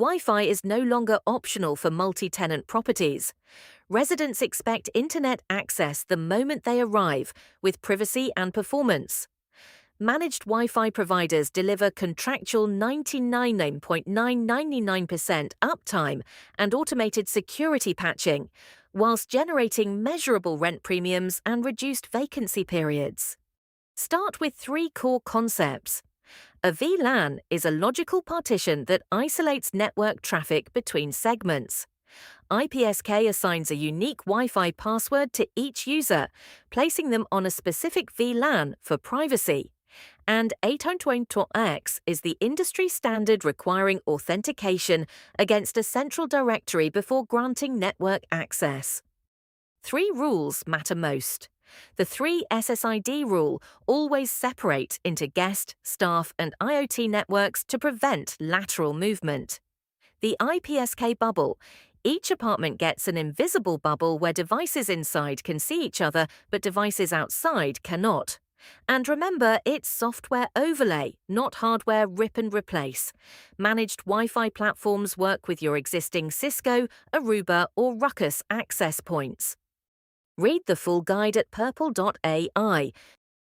Wi-Fi is no longer optional for multi-tenant properties. Residents expect internet access the moment they arrive, with privacy and performance. Managed Wi-Fi providers deliver contractual 99.999% uptime and automated security patching, whilst generating measurable rent premiums and reduced vacancy periods. Start with three core concepts. A VLAN is a logical partition that isolates network traffic between segments. iPSK assigns a unique Wi-Fi password to each user, placing them on a specific VLAN for privacy. And 802.x is the industry standard requiring authentication against a central directory before granting network access. Three rules matter most. The 3-SSID rule: always separate into guest, staff, and IoT networks to prevent lateral movement. The iPSK bubble: each apartment gets an invisible bubble where devices inside can see each other, but devices outside cannot. And remember, it's software overlay, not hardware rip and replace. Managed Wi-Fi platforms work with your existing Cisco, Aruba, or Ruckus access points. Read the full guide at purple.ai.